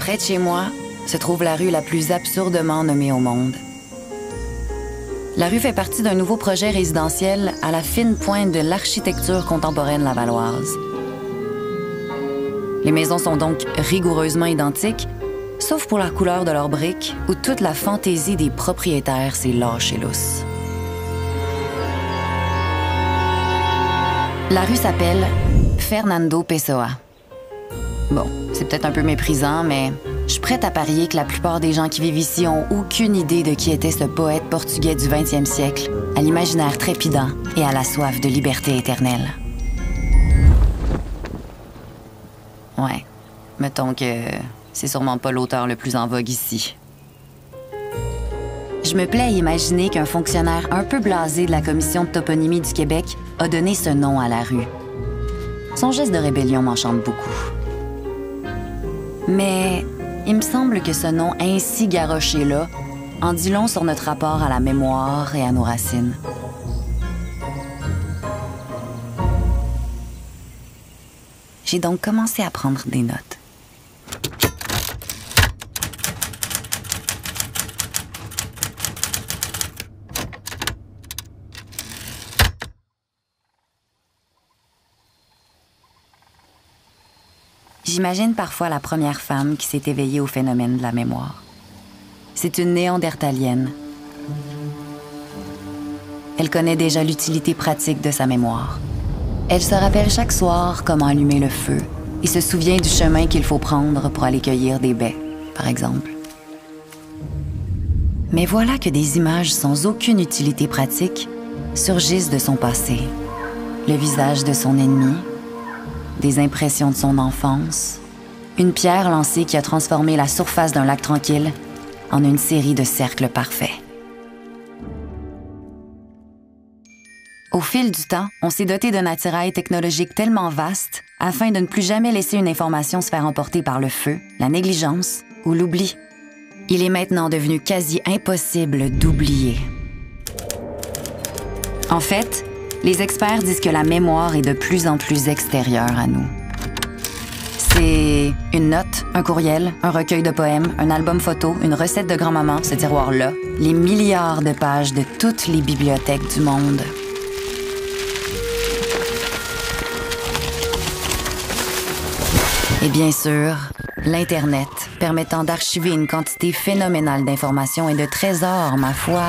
Près de chez moi se trouve la rue la plus absurdement nommée au monde. La rue fait partie d'un nouveau projet résidentiel à la fine pointe de l'architecture contemporaine lavalloise. Les maisons sont donc rigoureusement identiques, sauf pour la couleur de leurs briques, où toute la fantaisie des propriétaires s'est lâchée lousse. La rue s'appelle Fernando Pessoa. Bon, c'est peut-être un peu méprisant, mais je suis prête à parier que la plupart des gens qui vivent ici ont aucune idée de qui était ce poète portugais du 20e siècle, à l'imaginaire trépidant et à la soif de liberté éternelle. Ouais, mettons que c'est sûrement pas l'auteur le plus en vogue ici. Je me plais à imaginer qu'un fonctionnaire un peu blasé de la Commission de toponymie du Québec a donné ce nom à la rue. Son geste de rébellion m'enchante beaucoup. Mais il me semble que ce nom ainsi garoché là en dit long sur notre rapport à la mémoire et à nos racines. J'ai donc commencé à prendre des notes. J'imagine parfois la première femme qui s'est éveillée au phénomène de la mémoire. C'est une néandertalienne. Elle connaît déjà l'utilité pratique de sa mémoire. Elle se rappelle chaque soir comment allumer le feu et se souvient du chemin qu'il faut prendre pour aller cueillir des baies, par exemple. Mais voilà que des images sans aucune utilité pratique surgissent de son passé. Le visage de son ennemi, des impressions de son enfance, une pierre lancée qui a transformé la surface d'un lac tranquille en une série de cercles parfaits. Au fil du temps, on s'est doté d'un attirail technologique tellement vaste afin de ne plus jamais laisser une information se faire emporter par le feu, la négligence ou l'oubli. Il est maintenant devenu quasi impossible d'oublier. En fait, les experts disent que la mémoire est de plus en plus extérieure à nous. C'est une note, un courriel, un recueil de poèmes, un album photo, une recette de grand-maman, ce tiroir-là, les milliards de pages de toutes les bibliothèques du monde. Et bien sûr, l'Internet, permettant d'archiver une quantité phénoménale d'informations et de trésors, ma foi,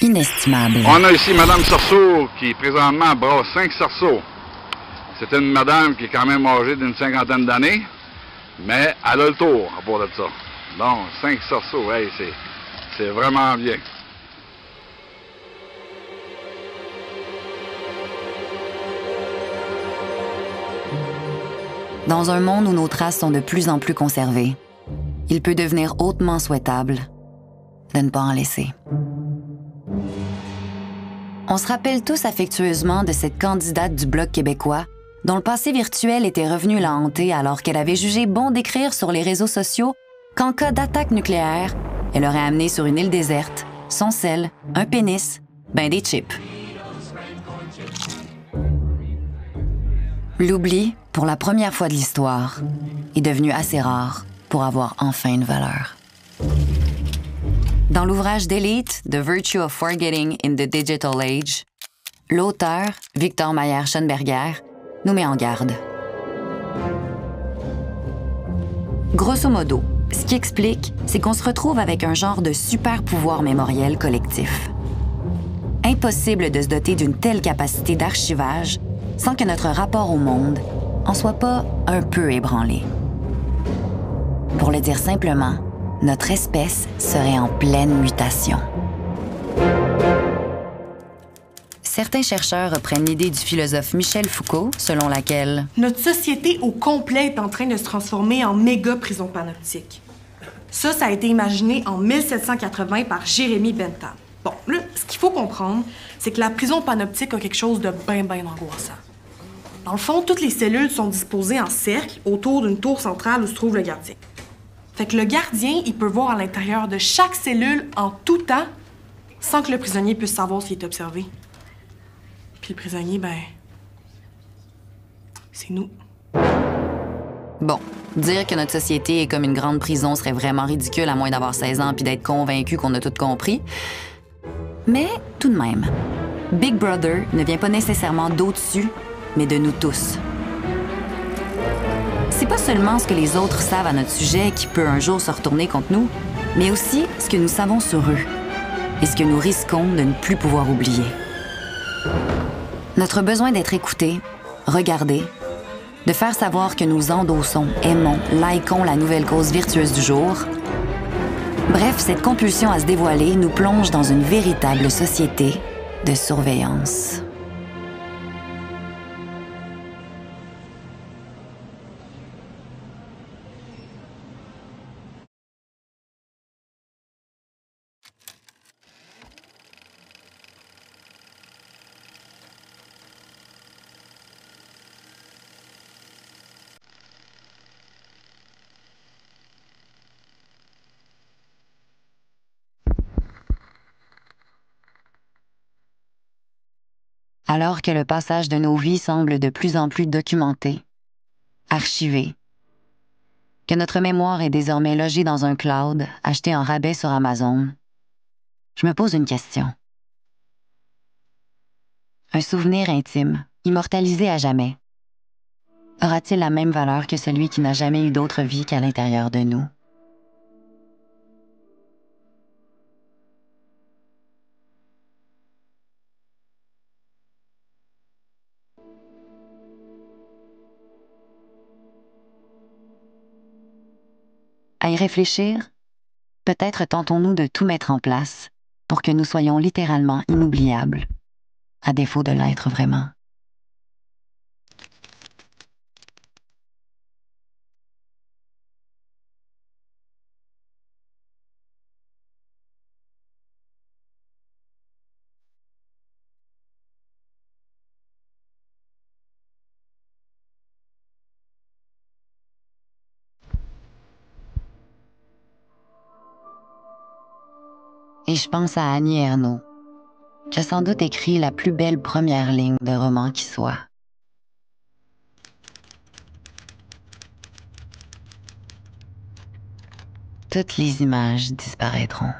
inestimable. On a ici Mme Sarceau qui présentement brasse 5 sarceaux. C'est une madame qui est quand même âgée d'une 50aine d'années, mais elle a le tour à part de ça. Donc, 5 sarceaux, hey, c'est vraiment bien. Dans un monde où nos traces sont de plus en plus conservées, il peut devenir hautement souhaitable de ne pas en laisser. On se rappelle tous affectueusement de cette candidate du Bloc québécois dont le passé virtuel était revenu la hanter alors qu'elle avait jugé bon d'écrire sur les réseaux sociaux qu'en cas d'attaque nucléaire, elle aurait amené sur une île déserte son sel, un pénis, ben des chips. L'oubli, pour la première fois de l'histoire, est devenu assez rare pour avoir enfin une valeur. Dans l'ouvrage d'élite The Virtue of Forgetting in the Digital Age, l'auteur, Victor Mayer-Schonberger, nous met en garde. Grosso modo, ce qui explique, c'est qu'on se retrouve avec un genre de super pouvoir mémoriel collectif. Impossible de se doter d'une telle capacité d'archivage sans que notre rapport au monde en soit pas un peu ébranlé. Pour le dire simplement, notre espèce serait en pleine mutation. Certains chercheurs reprennent l'idée du philosophe Michel Foucault, selon laquelle notre société au complet est en train de se transformer en méga prison panoptique. Ça a été imaginé en 1780 par Jérémy Bentham. Bon, là, ce qu'il faut comprendre, c'est que la prison panoptique a quelque chose de bien angoissant. Dans le fond, toutes les cellules sont disposées en cercle autour d'une tour centrale où se trouve le gardien. Fait que le gardien, il peut voir à l'intérieur de chaque cellule en tout temps sans que le prisonnier puisse savoir s'il est observé. Puis le prisonnier, ben, c'est nous. Bon, dire que notre société est comme une grande prison serait vraiment ridicule à moins d'avoir 16 ans puis d'être convaincu qu'on a tout compris. Mais tout de même, Big Brother ne vient pas nécessairement d'au-dessus, mais de nous tous. C'est pas seulement ce que les autres savent à notre sujet qui peut un jour se retourner contre nous, mais aussi ce que nous savons sur eux et ce que nous risquons de ne plus pouvoir oublier. Notre besoin d'être écoutés, regardés, de faire savoir que nous endossons, aimons, likons la nouvelle cause virtueuse du jour. Bref, cette compulsion à se dévoiler nous plonge dans une véritable société de surveillance. Alors que le passage de nos vies semble de plus en plus documenté, archivé, que notre mémoire est désormais logée dans un cloud acheté en rabais sur Amazon, je me pose une question. Un souvenir intime, immortalisé à jamais, aura-t-il la même valeur que celui qui n'a jamais eu d'autre vie qu'à l'intérieur de nous? À y réfléchir, peut-être tentons-nous de tout mettre en place pour que nous soyons littéralement inoubliables, à défaut de l'être vraiment. Et je pense à Annie Ernaux, qui a sans doute écrit la plus belle première ligne de roman qui soit. Toutes les images disparaîtront.